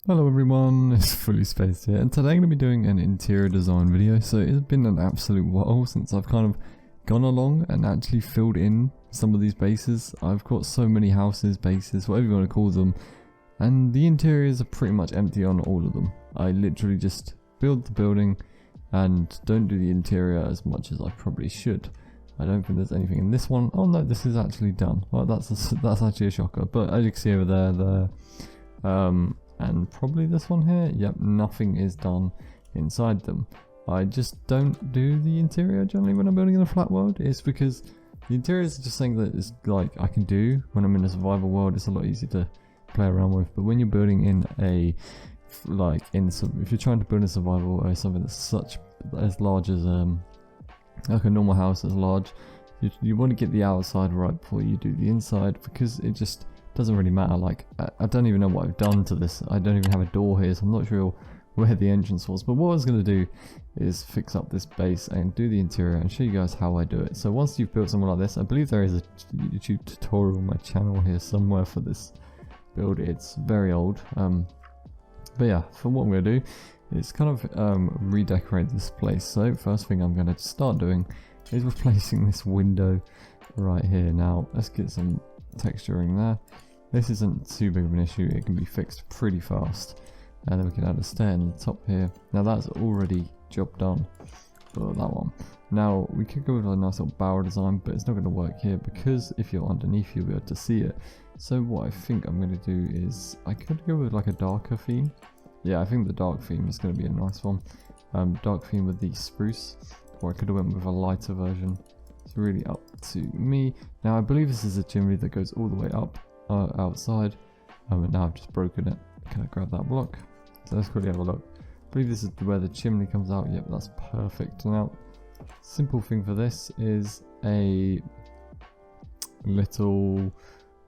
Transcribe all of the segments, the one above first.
Hello everyone, it's Fullyspaced here, and today I'm going to be doing an interior design video. So it's been an absolute while since I've kind of gone along and actually filled in some of these bases. I've got so many houses, bases, whatever you want to call them, and the interiors are pretty much empty on all of them. I literally just build the building and don't do the interior as much as I probably should. I don't think there's anything in this one. Oh no, this is actually done. Well, that's actually a shocker, but as you can see over there, and probably this one here, yep, nothing is done inside them. I just don't do the interior generally when I'm building in a flat world. It's because the interior is just something that is like I can do when I'm in a survival world. It's a lot easier to play around with, but when you're building in a if you're trying to build a survival or something that's as large as like a normal house that's large, you want to get the outside right before you do the inside, because it just doesn't really matter. Like I don't even know what I've done to this. I don't even have a door here, so I'm not sure where the entrance was. But what I was going to do is fix up this base and do the interior and show you guys how I do it. So once you've built something like this, I believe there is a YouTube tutorial on my channel here somewhere for this build. It's very old, but yeah, for what I'm going to do is kind of redecorate this place. So first thing I'm going to start doing is replacing this window right here. Now let's get some texturing there. This isn't too big of an issue, it can be fixed pretty fast. And then we can add a stair in the top here. Now that's already job done for that one. Now we could go with a nice little barrel design, but it's not going to work here because if you're underneath you'll be able to see it. So what I think I'm going to do is I could go with like a darker theme. Yeah, I think the dark theme is going to be a nice one. Dark theme with the spruce, or I could have went with a lighter version. It's really up to me. Now I believe this is a chimney that goes all the way up outside, and now I've just broken it. Can I grab that block? So let's quickly have a look. I believe this is where the chimney comes out. Yep, that's perfect. Now, simple thing for this is a little,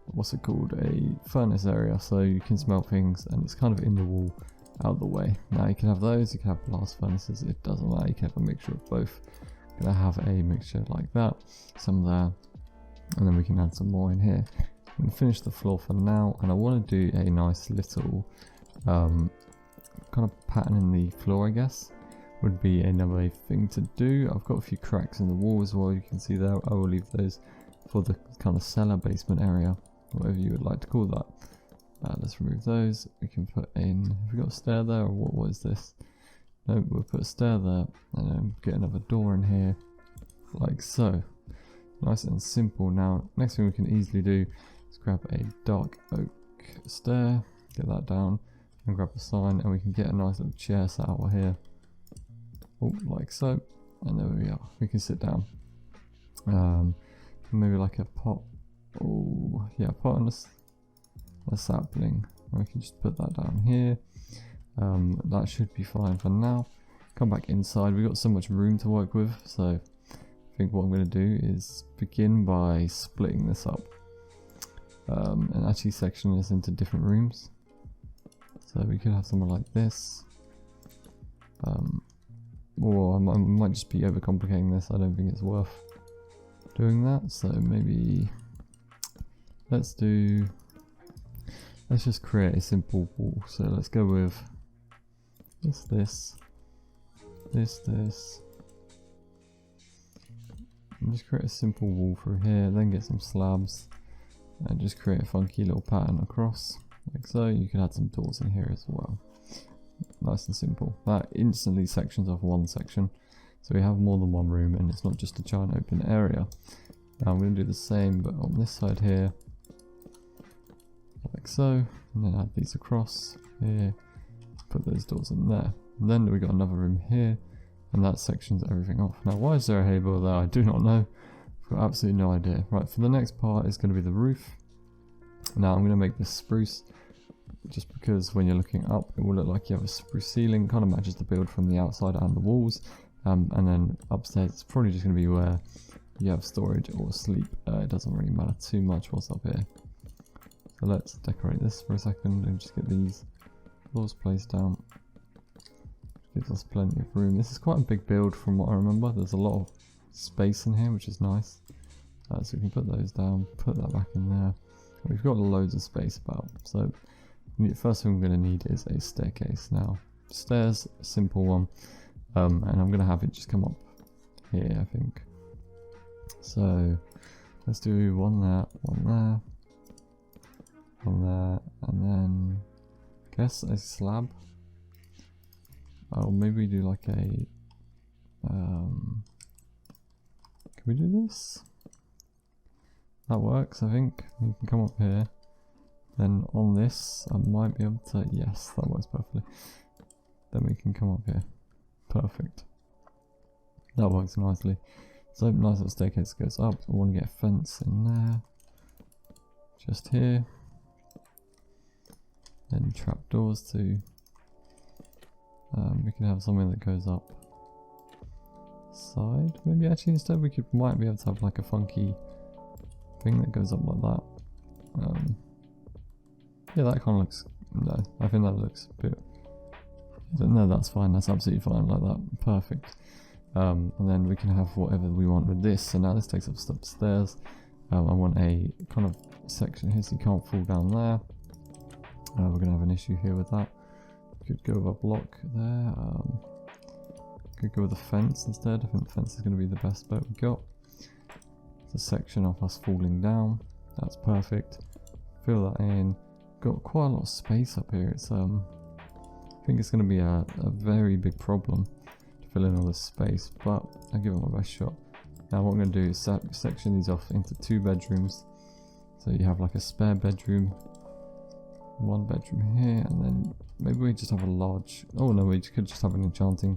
what's it called, a furnace area, so you can smelt things, and it's kind of in the wall out the way. Now you can have those, you can have blast furnaces, it doesn't matter, you can have a mixture of both. Gonna have a mixture like that, some there, and then we can add some more in here. I'm gonna finish the floor for now, and I want to do a nice little kind of pattern in the floor, I guess would be another thing to do. I've got a few cracks in the wall as well, you can see there. I will leave those for the kind of cellar basement area, whatever you would like to call that. Let's remove those. We can put in, have we got a stair there, or what is this? No, we'll put a stair there, and then get another door in here, like so. Nice and simple. Now, next thing we can easily do is grab a dark oak stair, get that down, and grab a sign, and we can get a nice little chair set out here. Oh, like so. And there we are. We can sit down. Maybe like a pot. Oh, yeah, pot on a sapling. And we can just put that down here. That should be fine for now. Come back inside. We've got so much room to work with, so I think what I'm going to do is begin by splitting this up and actually sectioning this into different rooms. So we could have something like this, or I might just be overcomplicating this. I don't think it's worth doing that, so maybe let's just create a simple wall. So let's go with this, and just create a simple wall through here, then get some slabs and just create a funky little pattern across, like so. You can add some doors in here as well. Nice and simple. That instantly sections off one section, so we have more than one room and it's not just a giant open area. Now I'm going to do the same but on this side here, like so, and then add these across here, put those doors in there. And then we got another room here, and that sections everything off. Now why is there a hay bale there? I do not know. I've got absolutely no idea. Right, for the next part is going to be the roof. Now I'm going to make this spruce, just because when you're looking up it will look like you have a spruce ceiling. Kind of matches the build from the outside and the walls. And then upstairs it's probably just going to be where you have storage or sleep. It doesn't really matter too much what's up here. So let's decorate this for a second and just get these floors placed down. Gives us plenty of room. This is quite a big build from what I remember. There's a lot of space in here, which is nice. So we can put those down, put that back in there. We've got loads of space about, so First thing we're going to need is a staircase. Now, stairs, simple one, and I'm going to have it just come up here, I think. So let's do one there, one there, one there, and then I guess a slab. Oh, maybe we do like a can we do this? That works, I think. You can come up here. Then on this, I might be able to, yes, that works perfectly. Then we can come up here. Perfect. That works nicely. So nice little staircase goes up. I want to get a fence in there. Just here. Then trapdoors too. We can have something that goes up side. Maybe actually instead we might be able to have like a funky thing that goes up like that. Yeah, that kind of looks, no, I think that looks a bit, no, that's fine, that's absolutely fine like that, perfect. And then we can have whatever we want with this. So now this takes us upstairs. I want a kind of section here so you can't fall down there. We're going to have an issue here with that. Could go with a block there. Could go with a fence instead. I think the fence is going to be the best bet we got. It's a section of us falling down. That's perfect. Fill that in. Got quite a lot of space up here. It's I think it's going to be a very big problem to fill in all this space, but I'll give it my best shot. Now what I'm going to do is section these off into 2 bedrooms. So you have like a spare bedroom, 1 bedroom here, and then maybe we just have a large, oh no, we could just have an enchanting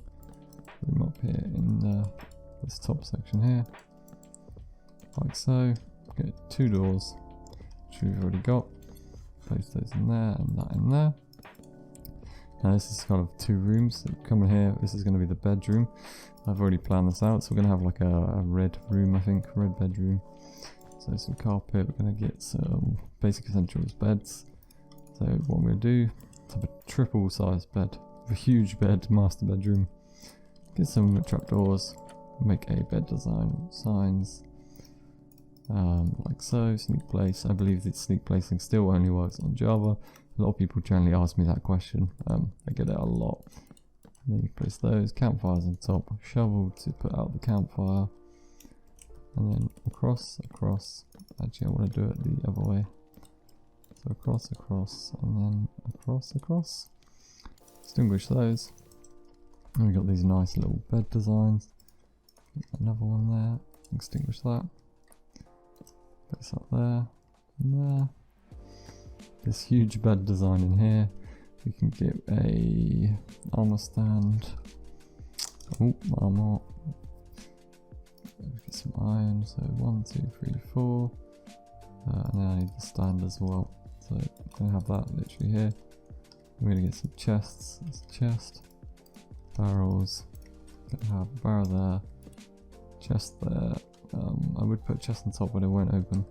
room up here in this top section here, like so. Get 2 doors, which we've already got. Place those in there and that in there. Now this is kind of 2 rooms, so come in here, this is going to be the bedroom. I've already planned this out, so we're going to have like a red room, I think, red bedroom. So some carpet, we're going to get some basic essentials beds. So what I'm going to do is have a triple sized bed, a huge bed, master bedroom. Get some trapdoors, make a bed design with signs. Like so, sneak place. I believe that sneak placing still only works on Java. A lot of people generally ask me that question. I get it a lot. And then you place those campfires on top, shovel to put out the campfire, and then across. Actually, I want to do it the other way. So across, and then across. Distinguish those. And we got these nice little bed designs. Another one there. Extinguish that. Place up there and there. This huge bed design in here. We can get a armor stand. Oh, armor. Get some iron. So 1, 2, 3, 4. And then I need the stand as well. So I'm gonna have that literally here. I'm gonna get some chests. There's a chest. Barrels. Gonna have a barrel there. Chest there. I would put a chest on top, but it won't open.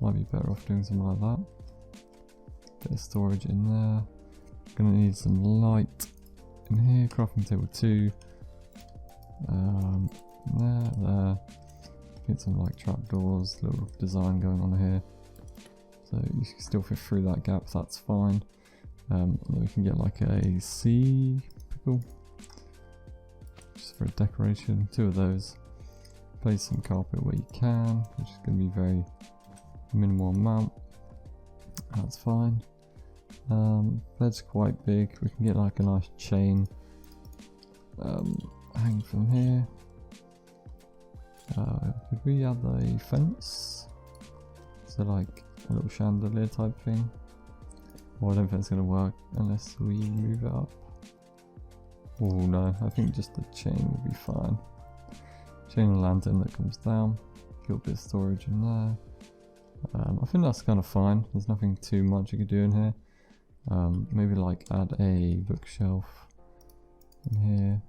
Might be better off doing something like that. Bit of storage in there. Gonna need some light in here. Crafting table 2. There. Get some like trapdoors, little design going on here. So you can still fit through that gap, so that's fine. Then we can get like a sea pickle, just for a decoration. 2 of those. Place some carpet where you can, which is going to be very minimal amount. That's fine. Bed's quite big. We can get like a nice chain hang from here. Could we add a fence? So like a little chandelier type thing. Well, I don't think it's going to work unless we move it up. Oh no, I think just the chain will be fine. Chain and lantern that comes down. Got a bit of storage in there. I think that's kind of fine. There's nothing too much you could do in here. Maybe like add a bookshelf in here,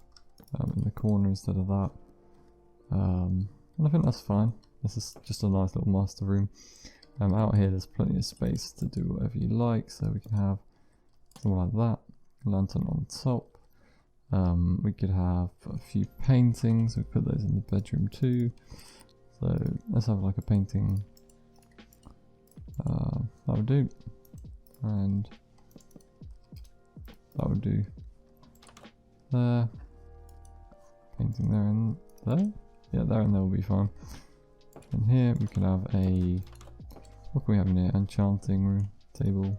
in the corner instead of that. And I think that's fine. This is just a nice little master room. Out here there's plenty of space to do whatever you like, so we can have something like that. Lantern on top. We could have a few paintings. We put those in the bedroom too. So let's have like a painting. That would do. And That would do. There. Painting there and there. Yeah, there and there will be fine. And here we can have a, what can we have in here? Enchanting room table.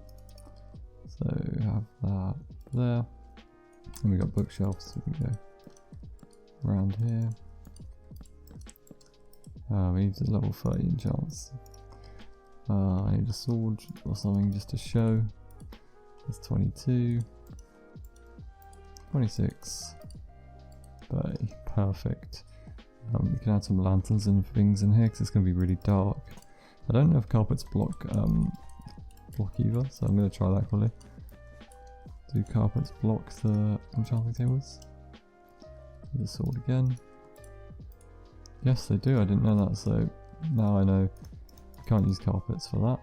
So have that there. And we got bookshelves, so we can go around here. We need a level 30 enchants. I need a sword or something just to show. It's 22. 26. 30. Perfect. We can add some lanterns and things in here because it's going to be really dark. I don't know if carpets block either, so I'm going to try that quickly. Do carpets block the enchanting tables? The sword again. Yes, they do. I didn't know that, so now I know you can't use carpets for that.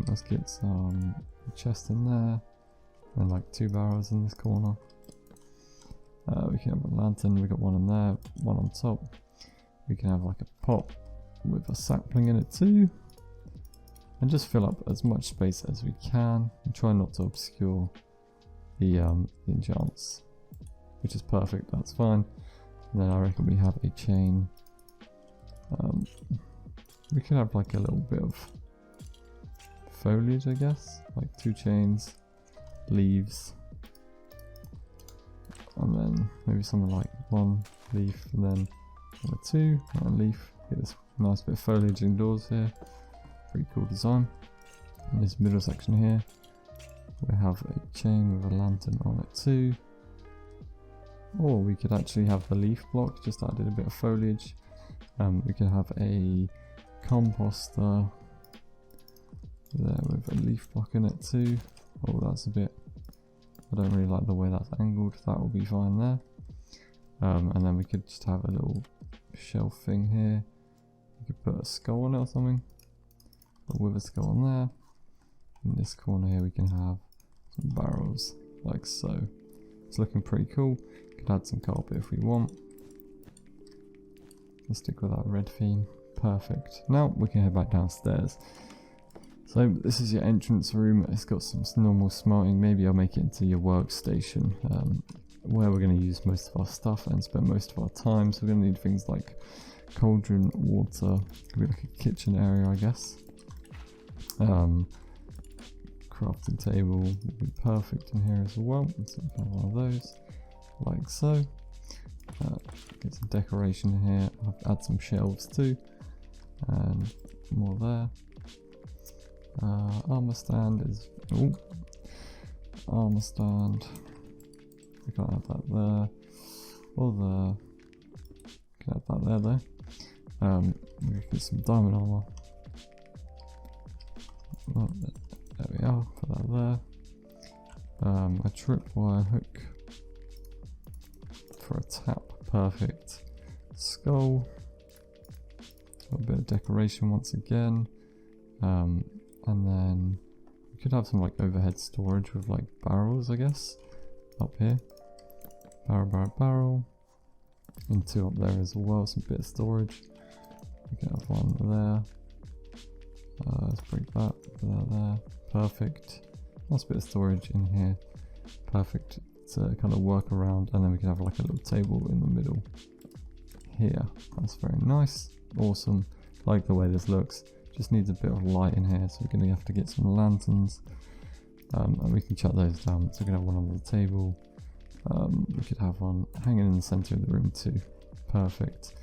Let's get some chest in there and like 2 barrels in this corner. We can have a lantern. We got one in there, one on top. We can have like a pot with a sapling in it too, and just fill up as much space as we can and try not to obscure the enchants, which is perfect. That's fine. And then I reckon we have a chain. We can have like a little bit of foliage, I guess, like 2 chains, leaves, and then maybe something like 1 leaf and then number 2, and a leaf. Get this nice bit of foliage indoors here. Pretty cool design. In this middle section here, we have a chain with a lantern on it too. Or we could actually have the leaf block, just added a bit of foliage. We could have a composter there with a leaf block in it too. Oh, that's a bit, I don't really like the way that's angled. That will be fine there. And then we could just have a little shelf thing here. We could put a skull on it or something, but with a skull on there. In this corner here we can have some barrels like so. It's looking pretty cool. Could add some carpet if we want. Let's stick with that red theme. Perfect. Now we can head back downstairs. So this is your entrance room. It's got some normal smelting. Maybe I'll make it into your workstation, where we're going to use most of our stuff and spend most of our time. So we're going to need things like cauldron, water, could be like a kitchen area, I guess. Crafting table would be perfect in here as well. So we can have one of those, like so. Get some decoration in here. I'll add some shelves too, and more there. Armor stand is, armor stand. We can't have that there, or there. Can add that there though. We can get some diamond armor. Oh, there we are. Put that there. A tripwire hook for a tap. Perfect. Skull. A bit of decoration once again. And then we could have some like overhead storage with like barrels, I guess, up here. Barrel. And 2 up there as well, some bit of storage. We can have 1 there. Let's break that, put that there. Perfect. Nice bit of storage in here. Perfect to kind of work around, and then we can have like a little table in the middle here. That's very nice. Awesome. Like the way this looks. Just needs a bit of light in here, so we're going to have to get some lanterns, and we can chuck those down. So we can have one on the table. We could have one hanging in the center of the room too. Perfect.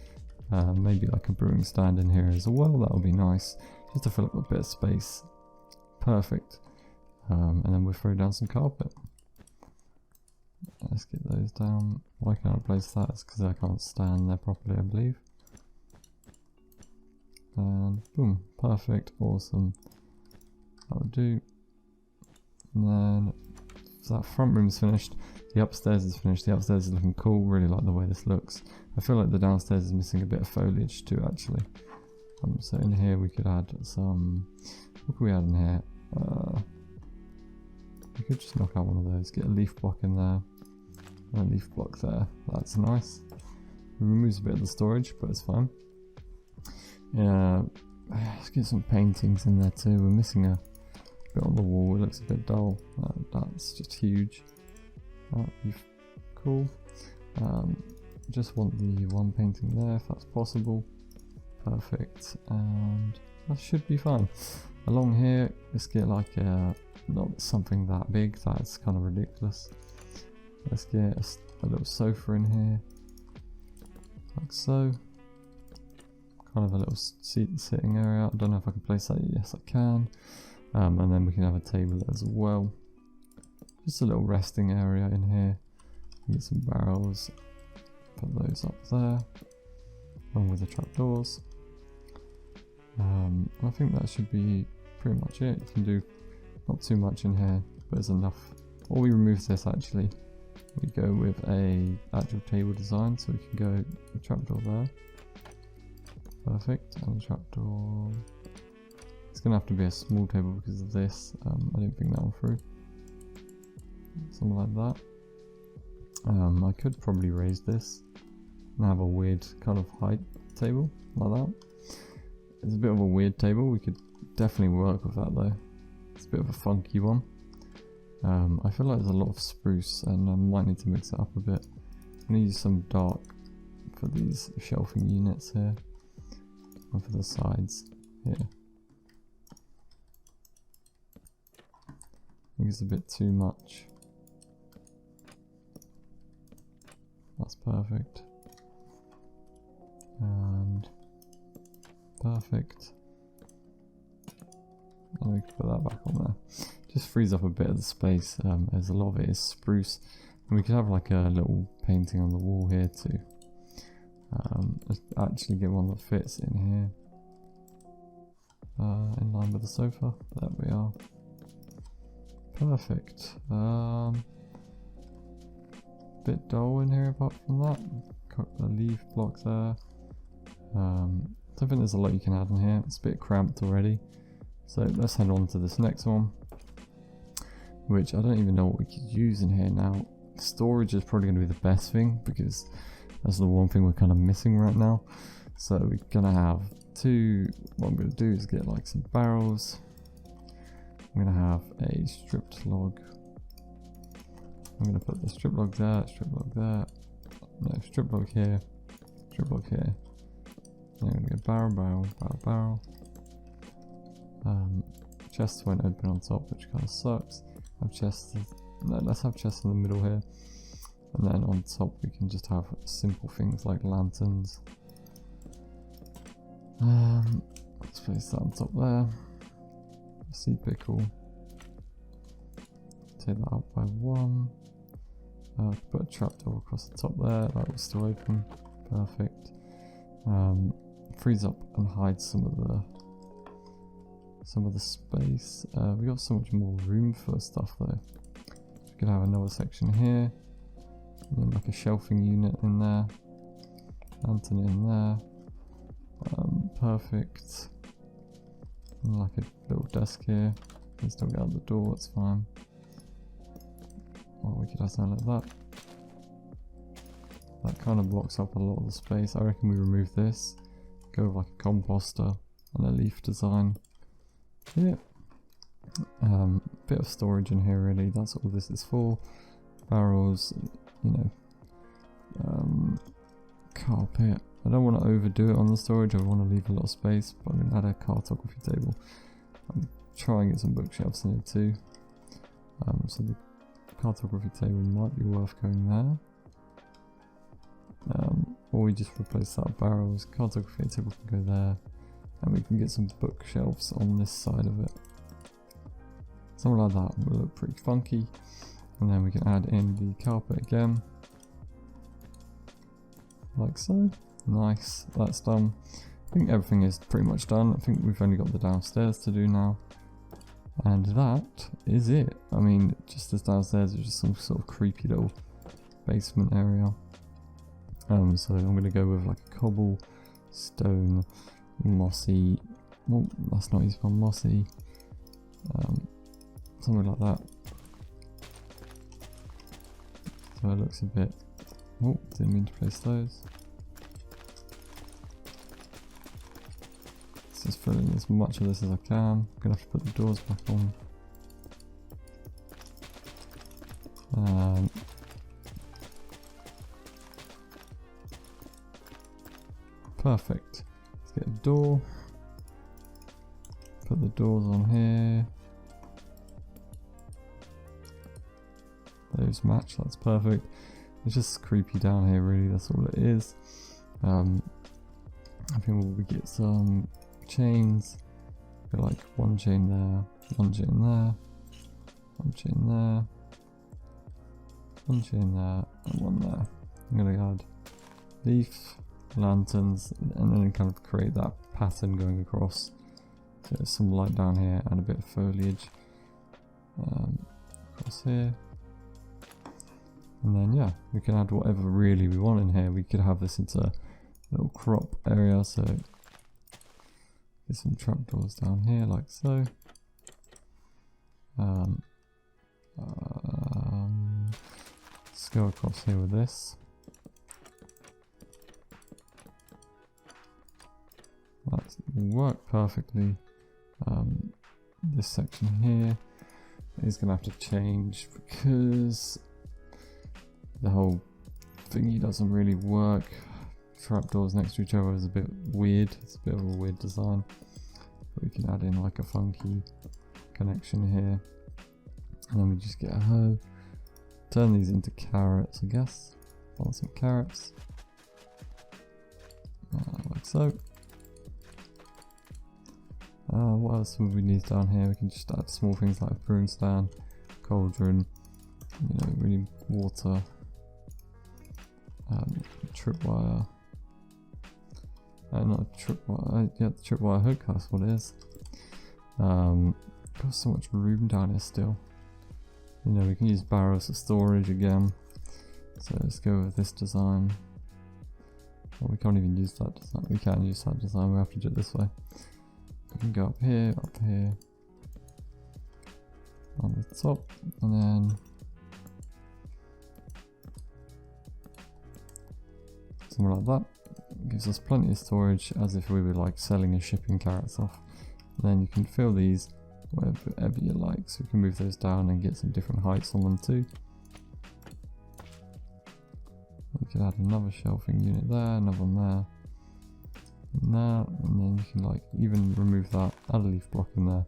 Maybe like a brewing stand in here as well. That would be nice, just to fill up a bit of space. Perfect. And then we'll throw down some carpet. Let's get those down. Why can't I place that? It's because I can't stand there properly, I believe. And boom, perfect, awesome. That would do. And then that front room is finished. The upstairs is finished. The upstairs is looking cool. Really like the way this looks. I feel like the downstairs is missing a bit of foliage too, actually. So in here we could add some. What can we add in here? We could just knock out one of those. Get a leaf block in there. And a leaf block there. That's nice. It removes a bit of the storage, but it's fine. Yeah, let's get some paintings in there too. We're missing a bit on the wall, it looks a bit dull. That's just huge. That'd be cool. Just want the one painting there if that's possible. Perfect, and that should be fine. Along here, let's get like not something that big, that's kind of ridiculous. Let's get a little sofa in here, like so. Kind of a little sitting area. I don't know if I can place that. Yes, I can. And then we can have a table as well. Just a little resting area in here. Get some barrels. Put those up there, along with the trapdoors. I think that should be pretty much it. You can do not too much in here, but it's enough. Or we remove this actually. We go with a actual table design, so we can go a trapdoor there. Perfect, and a trapdoor. It's gonna have to be a small table because of this. I didn't think that one through. Something like that. I could probably raise this and have a weird kind of height table like that. It's a bit of a weird table. We could definitely work with that though. It's a bit of a funky one. I feel like there's a lot of spruce, and I might need to mix it up a bit. I need some dark for these shelving units here. And for the sides here. I think it's a bit too much. That's perfect. And perfect. And we can put that back on there. Just frees up a bit of the space, as a lot of it is spruce. And we could have like a little painting on the wall here too. Let's actually get one that fits in here, in line with the sofa. There we are. Perfect. Bit dull in here apart from that. Got a leaf block there. Don't think there's a lot you can add in here. It's a bit cramped already. So let's head on to this next one, which I don't even know what we could use in here now. Storage is probably going to be the best thing because that's the one thing we're kind of missing right now. So we're gonna have what I'm gonna do is get like some barrels. I'm gonna have a stripped log. I'm gonna put the strip log there, no, strip log here, strip log here. And I'm gonna get barrel. Chests won't open on top, which kind of sucks. Let's have chests in the middle here. And then on top we can just have simple things like lanterns. Let's place that on top there. Seed pickle. Take that up by one. Put a trapdoor across the top there. That will still open. Perfect. Frees up and hides some of the space. We got so much more room for stuff though. We could have another section here. And then like a shelving unit in there, lantern in there, perfect. And like a little desk here. Can still get out the door, it's fine. Or we could have something like that. That kind of blocks up a lot of the space. I reckon we remove this, go with like a composter and a leaf design. Yeah. Bit of storage in here really. That's all this is for. Barrels. You know, carpet. I don't want to overdo it on the storage. I want to leave a lot of space, but I'm going to add a cartography table. I'm trying to get some bookshelves in it too. So the cartography table might be worth going there. Or we just replace that with barrels. Cartography table can go there, and we can get some bookshelves on this side of it. Something like that will look pretty funky. And then we can add in the carpet again, like so. Nice, that's done. I think everything is pretty much done. I think we've only got the downstairs to do now, and that is it. I mean, just this downstairs is just some sort of creepy little basement area. So I'm going to go with like a cobblestone, mossy. Well, that's not useful. Mossy, something like that. So it looks a bit. Oh, didn't mean to place those. Let's just fill in as much of this as I can. I'm gonna have to put the doors back on. Perfect. Let's get a door. Put the doors on here. Those match, that's perfect. It's just creepy down here really, that's all it is. I think we'll get some chains. Go like one chain there, one chain there, one chain there, one chain there, and one there. I'm gonna add leaf, lanterns, and then kind of create that pattern going across. So there's some light down here and a bit of foliage across here. And then yeah, we can add whatever really we want in here. We could have this into a little crop area, so get some trapdoors down here like so. Let's go across here with this. That will work perfectly. This section here is going to have to change because the whole thingy doesn't really work. Trapdoors next to each other is a bit weird. It's a bit of a weird design. But we can add in like a funky connection here. And then we just get a hoe. Turn these into carrots, I guess. Plant some carrots. Like so. What else would we need down here? We can just add small things like a brewing stand, cauldron, you know, really water, tripwire. Not a tripwire, yeah, the tripwire hook, that's what it is. Got so much room down here still. You know, we can use barrels for storage again. So let's go with this design. Well, we can't even use that design. We can use that design, we have to do it this way. We can go up here, on the top, and then something like that. Gives us plenty of storage, as if we were like selling and shipping carrots off. And then you can fill these wherever you like, so we can move those down and get some different heights on them too. We could add another shelving unit there, another one there. Now, and then you can like even remove that, add a leaf block in there.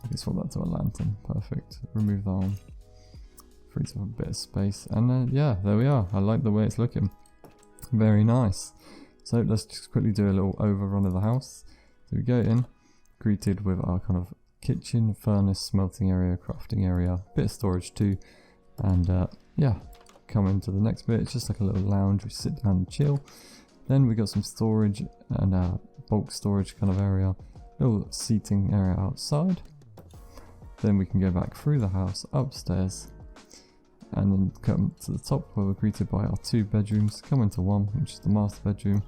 You can swap that to a lantern, perfect. Remove that one, frees up a bit of space, and yeah, there we are. I like the way it's looking, very nice. So let's just quickly do a little overrun of the house. So we go in, greeted with our kind of kitchen, furnace, smelting area, crafting area, bit of storage too, and yeah, come into the next bit. It's just like a little lounge, we sit down and chill. Then we got some storage and bulk storage kind of area, little seating area outside. Then we can go back through the house upstairs and then come to the top where we're greeted by our 2 bedrooms. Come into one, which is the master bedroom,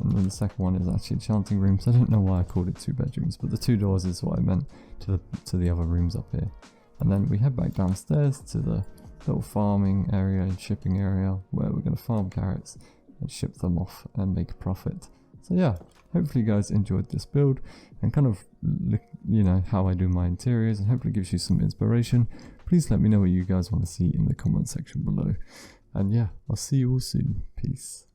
and then the second one is actually enchanting rooms. I don't know why I called it 2 bedrooms, but the 2 doors is what I meant to the other rooms up here. And then we head back downstairs to the little farming area and shipping area where we're going to farm carrots and ship them off and make a profit. So yeah, hopefully you guys enjoyed this build and kind of, you know, how I do my interiors, and hopefully gives you some inspiration. Please let me know what you guys want to see in the comment section below. And yeah, I'll see you all soon. Peace.